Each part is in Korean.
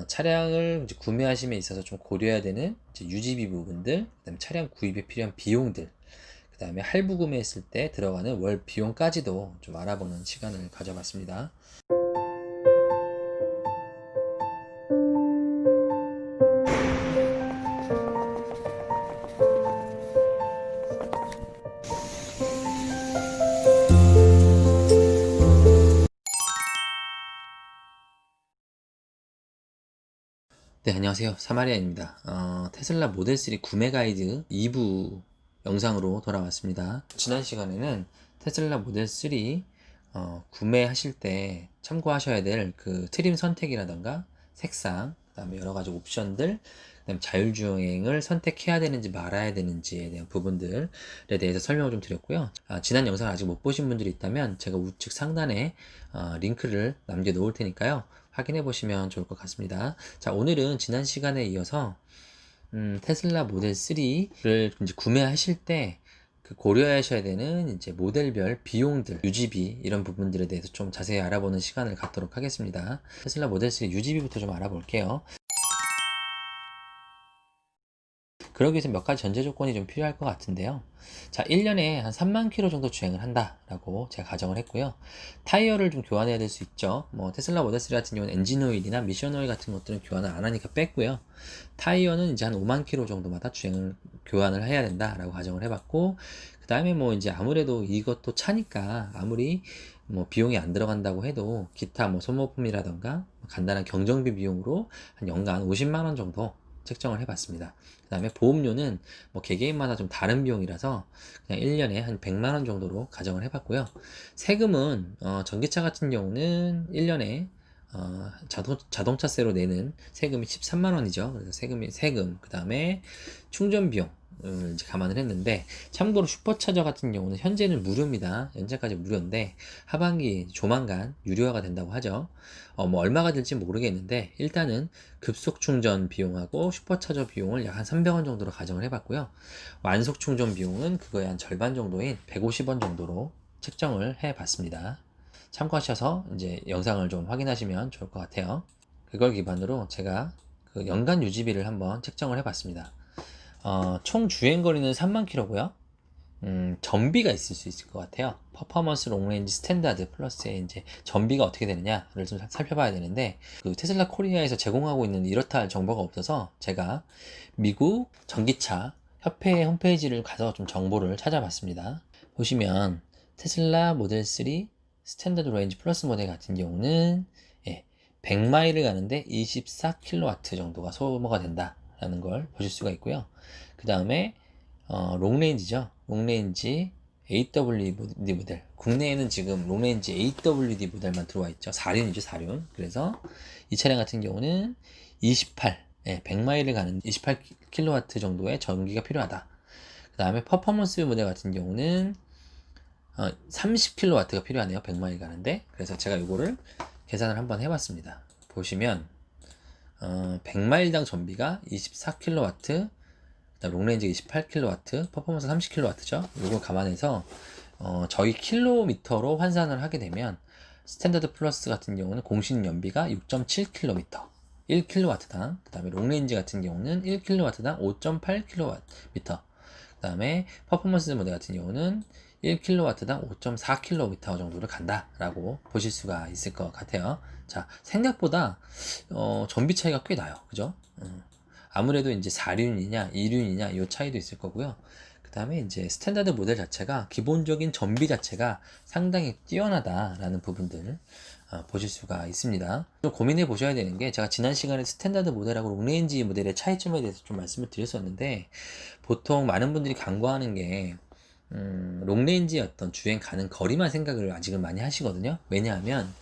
차량을 이제 구매하심에 있어서 좀 고려해야 되는 이제 유지비 부분들, 그다음에 차량 구입에 필요한 비용들, 그다음에 할부 구매했을 때 들어가는 월 비용까지도 좀 알아보는 시간을 가져봤습니다. 네, 안녕하세요. 사마리아입니다. 테슬라 모델 3 구매 가이드 2부 영상으로 돌아왔습니다. 지난 시간에는 테슬라 모델 3 구매하실 때 참고하셔야 될 그 트림 선택이라던가 색상, 그다음에 여러 가지 옵션들, 그다음에 자율주행을 선택해야 되는지 말아야 되는지에 대한 부분들에 대해서 설명을 좀 드렸고요. 지난 영상을 아직 못 보신 분들이 있다면 제가 우측 상단에 링크를 남겨 놓을 테니까요. 확인해 보시면 좋을 것 같습니다. 자, 오늘은 지난 시간에 이어서 테슬라 모델 3를 이제 구매하실 때 그 고려하셔야 되는 이제 모델별 비용들, 유지비 이런 부분들에 대해서 좀 자세히 알아보는 시간을 갖도록 하겠습니다. 테슬라 모델 3 유지비부터 좀 알아볼게요. 그러기 위해서 몇 가지 전제 조건이 좀 필요할 것 같은데요. 자, 1년에 한 3만 킬로 정도 주행을 한다라고 제가 가정을 했고요. 타이어를 좀 교환해야 될 수 있죠. 뭐 테슬라 모델 3 같은 경우는 엔진 오일이나 미션 오일 같은 것들은 교환을 안 하니까 뺐고요. 타이어는 이제 한 5만 킬로 정도마다 교환을 해야 된다라고 가정을 해봤고, 그 다음에 뭐 이제 아무래도 이것도 차니까 아무리 뭐 비용이 안 들어간다고 해도 기타 뭐 소모품이라던가 간단한 경정비 비용으로 한 연간 50만 원 정도 책정을 해봤습니다. 그 다음에 보험료는 뭐 개개인마다 좀 다른 비용이라서 그냥 1년에 한 100만 원 정도로 가정을 해봤고요. 세금은 전기차 같은 경우는 1년에 자동차세로 내는 세금이 13만 원이죠. 그래서 세금, 그 다음에 충전 비용 이제 감안을 했는데, 참고로 슈퍼차저 같은 경우는 현재는 무료입니다. 연장까지 무료인데 하반기 조만간 유료화가 된다고 하죠. 뭐 얼마가 될지 모르겠는데 일단은 급속 충전 비용하고 슈퍼차저 비용을 약 한 300원 정도로 가정을 해봤고요. 완속 충전 비용은 그거의 한 절반 정도인 150원 정도로 책정을 해봤습니다. 참고하셔서 이제 영상을 좀 확인하시면 좋을 것 같아요. 그걸 기반으로 제가 그 연간 유지비를 한번 책정을 해봤습니다. 총 주행거리는 3만 킬로고요. 전비가 있을 수 있을 것 같아요. 퍼포먼스 롱레인지 스탠다드 플러스에 이제 전비가 어떻게 되느냐를 좀 살펴봐야 되는데, 그 테슬라 코리아에서 제공하고 있는 이렇다 할 정보가 없어서 제가 미국 전기차 협회 홈페이지를 가서 좀 정보를 찾아봤습니다. 보시면 테슬라 모델 3 스탠다드 레인지 플러스 모델 같은 경우는 100마일을 가는데 24kW 정도가 소모가 된다라는 걸 보실 수가 있고요. 그 다음에 롱레인지죠. 롱레인지 AWD 모델. 국내에는 지금 롱레인지 AWD 모델만 들어와 있죠. 4륜이죠, 4륜. 그래서 이 차량 같은 경우는 100마일을 가는 28kW 정도의 전기가 필요하다. 그 다음에 퍼포먼스 모델 같은 경우는 30kW가 필요하네요. 100마일 가는데. 그래서 제가 이거를 계산을 한번 해봤습니다. 보시면 100마일당 전비가 24kW, 롱레인지 28kW, 퍼포먼스 30kW죠. 이걸 감안해서 저희 킬로미터로 환산을 하게 되면 스탠다드 플러스 같은 경우는 공식 연비가 6.7km, 1kW당. 그 다음에 롱레인지 같은 경우는 1kW당 5.8km. 그 다음에 퍼포먼스 모델 같은 경우는 1kW당 5.4km 정도를 간다라고 보실 수가 있을 것 같아요. 자, 생각보다 전비 차이가 꽤 나요. 그죠? 아무래도 이제 4륜이냐 2륜이냐 이 차이도 있을 거고요. 그 다음에 이제 스탠다드 모델 자체가 기본적인 전비 자체가 상당히 뛰어나다라는 부분들 보실 수가 있습니다. 좀 고민해 보셔야 되는 게, 제가 지난 시간에 스탠다드 모델하고 롱레인지 모델의 차이점에 대해서 좀 말씀을 드렸었는데, 보통 많은 분들이 간과하는 게 롱레인지의 어떤 주행 가는 거리만 생각을 아직은 많이 하시거든요. 왜냐하면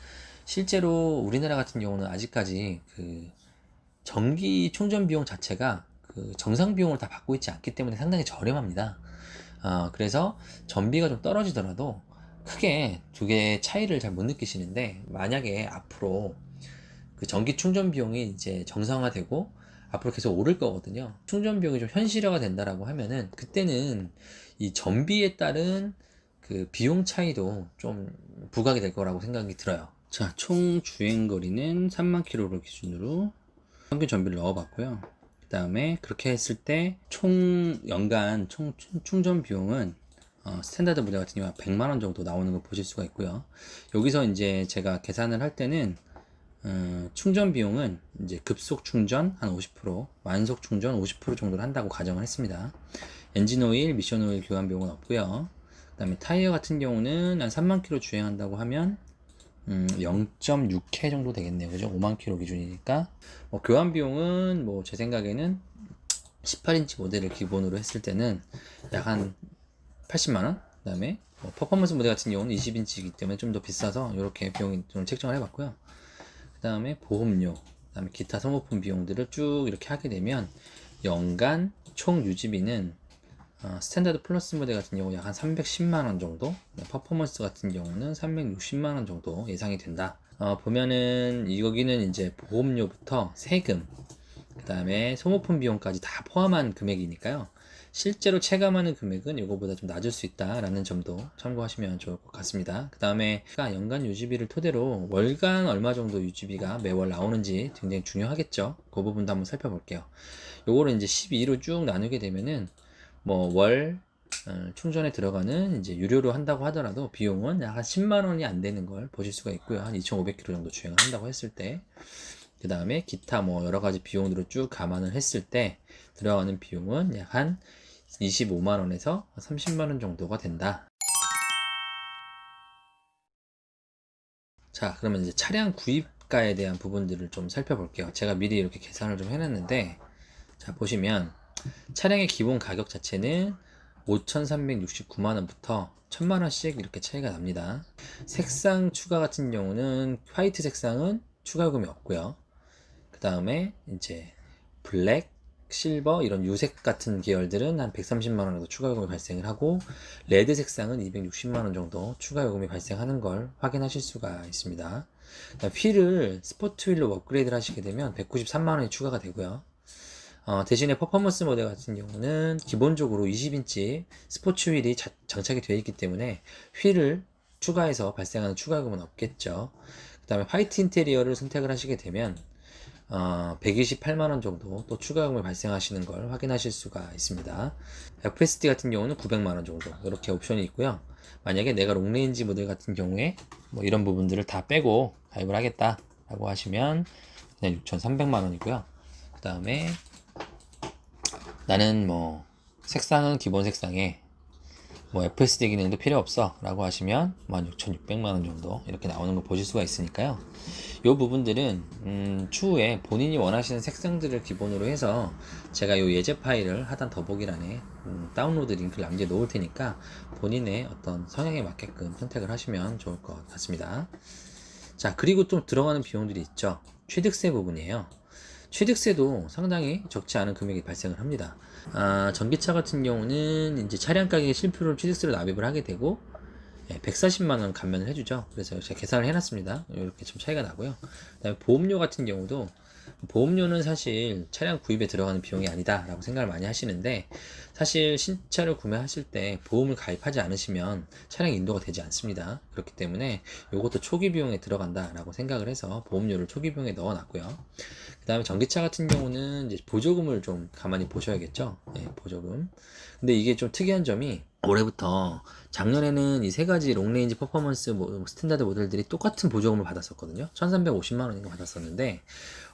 실제로 우리나라 같은 경우는 아직까지 그 전기 충전 비용 자체가 그 정상 비용을 다 받고 있지 않기 때문에 상당히 저렴합니다. 그래서 전비가 좀 떨어지더라도 크게 두 개의 차이를 잘 못 느끼시는데, 만약에 앞으로 그 전기 충전 비용이 이제 정상화되고 앞으로 계속 오를 거거든요. 충전 비용이 좀 현실화가 된다라고 하면은 그때는 이 전비에 따른 그 비용 차이도 좀 부각이 될 거라고 생각이 들어요. 자, 총 주행 거리는 3만 킬로를 기준으로 평균 전비를 넣어봤고요. 그 다음에 그렇게 했을 때 총 연간 충전 비용은 스탠다드 모델 같은 경우는 100만원 정도 나오는 걸 보실 수가 있고요. 여기서 이제 제가 계산을 할 때는 충전 비용은 이제 급속 충전 한 50%, 완속 충전 50% 정도를 한다고 가정을 했습니다. 엔진 오일, 미션 오일 교환 비용은 없고요. 그 다음에 타이어 같은 경우는 한 3만 킬로 주행한다고 하면 0.6회 정도 되겠네요. 그죠? 5만 킬로 기준이니까. 교환 비용은 뭐 제 생각에는 18인치 모델을 기본으로 했을 때는 약 한 80만원? 그 다음에 퍼포먼스 모델 같은 경우는 20인치이기 때문에 좀 더 비싸서 이렇게 비용이 좀 책정을 해봤고요. 그 다음에 보험료, 그 다음에 기타 소모품 비용들을 쭉 이렇게 하게 되면 연간 총 유지비는 스탠다드 플러스 모델 같은 경우 약 한 310만원 정도, 퍼포먼스 같은 경우는 360만원 정도 예상이 된다. 보면은 여기는 이제 보험료부터 세금, 그 다음에 소모품 비용까지 다 포함한 금액이니까요. 실제로 체감하는 금액은 이거보다 좀 낮을 수 있다라는 점도 참고하시면 좋을 것 같습니다. 그 다음에 연간 유지비를 토대로 월간 얼마 정도 유지비가 매월 나오는지 굉장히 중요하겠죠. 그 부분도 한번 살펴볼게요. 요거를 이제 12로 쭉 나누게 되면은 뭐 월 충전에 들어가는 이제 유료로 한다고 하더라도 비용은 약 한 10만 원이 안 되는 걸 보실 수가 있고요. 한 2,500km 정도 주행을 한다고 했을 때, 그 다음에 기타 뭐 여러 가지 비용들을 쭉 감안을 했을 때 들어가는 비용은 약 한 25만 원에서 30만 원 정도가 된다. 자, 그러면 이제 차량 구입가에 대한 부분들을 좀 살펴볼게요. 제가 미리 이렇게 계산을 좀 해놨는데, 자, 보시면 차량의 기본 가격 자체는 5,369만원부터 1,000만원씩 이렇게 차이가 납니다. 색상 추가 같은 경우는 화이트 색상은 추가 요금이 없고요. 그 다음에 이제 블랙, 실버 이런 유색 같은 계열들은 한 130만원 정도 추가 요금이 발생을 하고, 레드 색상은 260만원 정도 추가 요금이 발생하는 걸 확인하실 수가 있습니다. 휠을 스포트 휠로 업그레이드를 하시게 되면 193만원이 추가가 되고요. 대신에 퍼포먼스 모델 같은 경우는 기본적으로 20인치 스포츠 휠이 장착이 되어 있기 때문에 휠을 추가해서 발생하는 추가요금은 없겠죠. 그 다음에 화이트 인테리어를 선택을 하시게 되면 128만원 정도 또 추가요금을 발생하시는 걸 확인하실 수가 있습니다. FSD 같은 경우는 900만원 정도 이렇게 옵션이 있고요. 만약에 내가 롱레인지 모델 같은 경우에 뭐 이런 부분들을 다 빼고 가입을 하겠다 라고 하시면 그냥 6,300만원이고요. 그 다음에 나는 뭐 색상은 기본 색상에 뭐 FSD 기능도 필요 없어 라고 하시면 16,600만원 정도 이렇게 나오는 걸 보실 수가 있으니까요. 이 부분들은 추후에 본인이 원하시는 색상들을 기본으로 해서 제가 이 예제 파일을 하단 더보기란에 다운로드 링크를 남겨 놓을 테니까 본인의 어떤 성향에 맞게끔 선택을 하시면 좋을 것 같습니다. 자, 그리고 또 들어가는 비용들이 있죠. 취득세 부분이에요. 취득세도 상당히 적지 않은 금액이 발생을 합니다. 전기차 같은 경우는 이제 차량 가격의 실표를 취득세로 납입을 하게 되고 140만원 감면을 해주죠. 그래서 제가 계산을 해놨습니다. 이렇게 좀 차이가 나고요. 그다음에 보험료 같은 경우도 보험료는 사실 차량 구입에 들어가는 비용이 아니다 라고 생각을 많이 하시는데, 사실 신차를 구매하실 때 보험을 가입하지 않으시면 차량 인도가 되지 않습니다. 그렇기 때문에 이것도 초기 비용에 들어간다 라고 생각을 해서 보험료를 초기 비용에 넣어 놨고요. 그 다음에 전기차 같은 경우는 이제 보조금을 좀 가만히 보셔야겠죠. 보조금. 근데 이게 좀 특이한 점이 올해부터, 작년에는 이 세 가지 롱레인지 퍼포먼스 스탠다드 모델들이 똑같은 보조금을 받았었거든요. 1,350만 원인가 받았었는데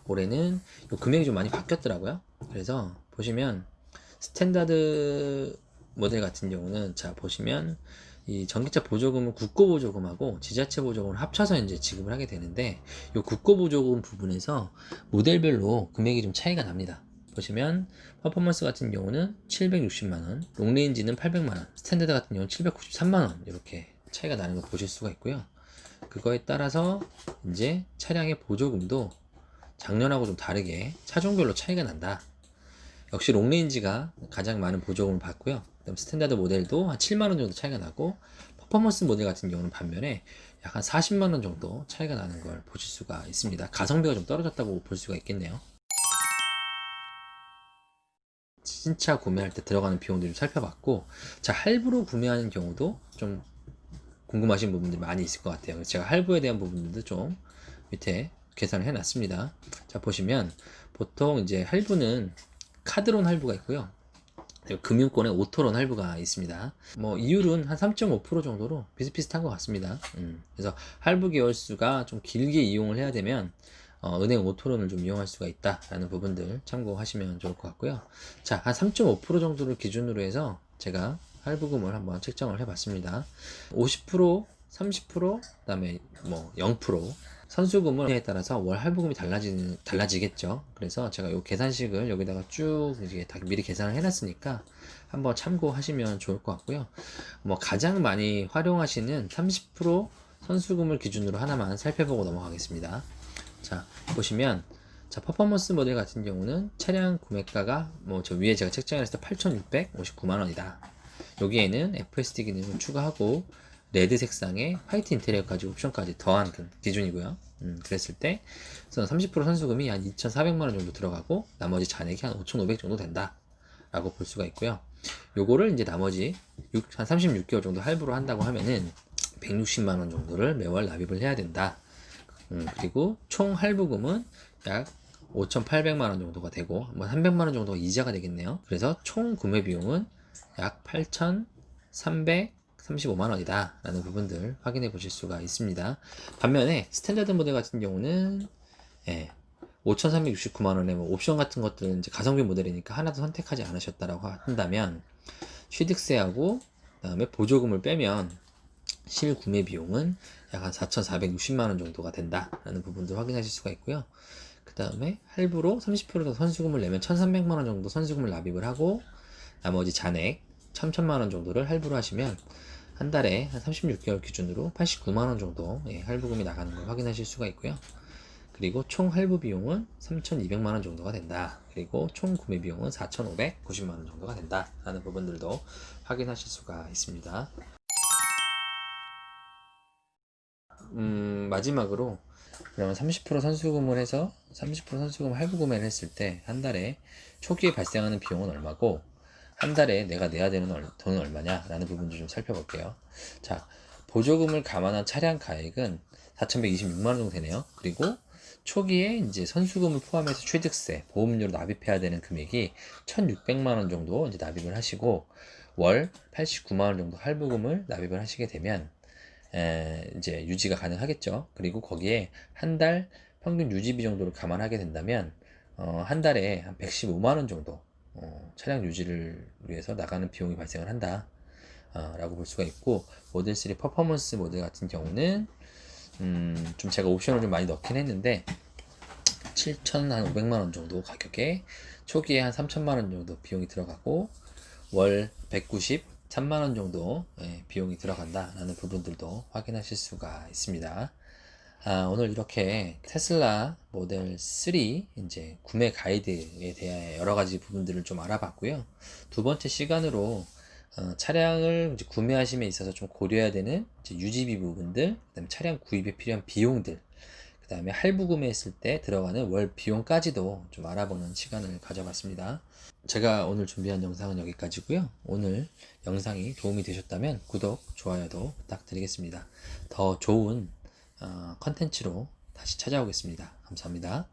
올해는 금액이 좀 많이 바뀌었더라고요. 그래서 보시면 스탠다드 모델 같은 경우는, 자 보시면 이 전기차 보조금은 국고 보조금하고 지자체 보조금을 합쳐서 이제 지급을 하게 되는데, 이 국고 보조금 부분에서 모델별로 금액이 좀 차이가 납니다. 보시면 퍼포먼스 같은 경우는 760만원, 롱레인지는 800만원, 스탠다드 같은 경우는 793만원 이렇게 차이가 나는 걸 보실 수가 있고요. 그거에 따라서 이제 차량의 보조금도 작년하고 좀 다르게 차종별로 차이가 난다. 역시 롱레인지가 가장 많은 보조금을 받고요. 그다음 스탠다드 모델도 한 7만원 정도 차이가 나고, 퍼포먼스 모델 같은 경우는 반면에 약 한 40만원 정도 차이가 나는 걸 보실 수가 있습니다. 가성비가 좀 떨어졌다고 볼 수가 있겠네요. 신차 구매할 때 들어가는 비용들을 살펴봤고, 자, 할부로 구매하는 경우도 좀 궁금하신 부분들이 많이 있을 것 같아요. 그래서 제가 할부에 대한 부분들도 좀 밑에 계산을 해놨습니다. 자, 보시면 보통 이제 할부는 카드론 할부가 있고요. 금융권에 오토론 할부가 있습니다. 뭐 이율은 한 3.5% 정도로 비슷비슷한 것 같습니다. 그래서 할부 계열수가 좀 길게 이용을 해야 되면 은행 오토론을 좀 이용할 수가 있다라는 부분들 참고하시면 좋을 것 같고요. 자, 한 3.5% 정도를 기준으로 해서 제가 할부금을 한번 책정을 해봤습니다. 50%, 30%, 그다음에 뭐 0%. 선수금에 따라서 월 할부금이 달라지겠죠. 그래서 제가 이 계산식을 여기다가 쭉 이제 다 미리 계산을 해놨으니까 한번 참고하시면 좋을 것 같고요. 뭐 가장 많이 활용하시는 30% 선수금을 기준으로 하나만 살펴보고 넘어가겠습니다. 자, 보시면 자, 퍼포먼스 모델 같은 경우는 차량 구매가가 뭐 저 위에 제가 책정했을 때 8,659만 원이다. 여기에는 FSD 기능을 추가하고 레드 색상의 화이트 인테리어까지 옵션까지 더한 그 기준이고요. 그랬을 때 30% 선수금이 한 2,400만 원 정도 들어가고 나머지 잔액이 한 5,500 정도 된다 라고 볼 수가 있고요. 요거를 이제 나머지 한 36개월 정도 할부로 한다고 하면은 160만 원 정도를 매월 납입을 해야 된다. 그리고 총 할부금은 약 5,800만 원 정도가 되고 뭐 300만 원 정도가 이자가 되겠네요. 그래서 총 구매 비용은 약 8,335만 원이다 라는 부분들 확인해 보실 수가 있습니다. 반면에 스탠다드 모델 같은 경우는 5,369만 원에 뭐 옵션 같은 것들은 이제 가성비 모델이니까 하나도 선택하지 않으셨다라고 한다면 취득세하고 그다음에 보조금을 빼면 실구매 비용은 약 한 4,460만 원 정도가 된다라는 부분도 확인하실 수가 있고요. 그 다음에 할부로 30% 선수금을 내면 1,300만 원 정도 선수금을 납입을 하고 나머지 잔액 1,000만 원 정도를 할부로 하시면 한 달에 한 36개월 기준으로 89만 원 정도 할부금이 나가는 걸 확인하실 수가 있고요. 그리고 총 할부 비용은 3,200만 원 정도가 된다. 그리고 총 구매 비용은 4,590만 원 정도가 된다. 라는 부분들도 확인하실 수가 있습니다. 마지막으로 그러면 30% 선수금을 해서 30% 선수금 할부 구매를 했을 때 한 달에 초기에 발생하는 비용은 얼마고 한 달에 내가 내야 되는 돈은 얼마냐 라는 부분도 좀 살펴볼게요. 자, 보조금을 감안한 차량 가액은 4,126만 원 정도 되네요. 그리고 초기에 이제 선수금을 포함해서 취득세, 보험료로 납입해야 되는 금액이 1,600만 원 정도 이제 납입을 하시고 월 89만 원 정도 할부금을 납입을 하시게 되면 이제 유지가 가능하겠죠. 그리고 거기에 한 달 평균 유지비 정도를 감안하게 된다면 한 달에 한 115만 원 정도 차량 유지를 위해서 나가는 비용이 발생을 한다 라고 볼 수가 있고, 모델 3 퍼포먼스 모델 같은 경우는 좀 제가 옵션을 좀 많이 넣긴 했는데 7,500만 원 정도 가격에 초기에 한 3천만 원 정도 비용이 들어가고 월 193만 원 정도 비용이 들어간다라는 부분들도 확인하실 수가 있습니다. 오늘 이렇게 테슬라 모델 3 이제 구매 가이드에 대한 여러 가지 부분들을 좀 알아봤고요. 두 번째 시간으로 차량을 이제 구매하심에 있어서 좀 고려해야 되는 이제 유지비 부분들, 그다음에 차량 구입에 필요한 비용들, 그 다음에 할부 구매했을 때 들어가는 월 비용까지도 좀 알아보는 시간을 가져봤습니다. 제가 오늘 준비한 영상은 여기까지고요. 오늘 영상이 도움이 되셨다면 구독, 좋아요도 부탁드리겠습니다. 더 좋은 컨텐츠로 다시 찾아오겠습니다. 감사합니다.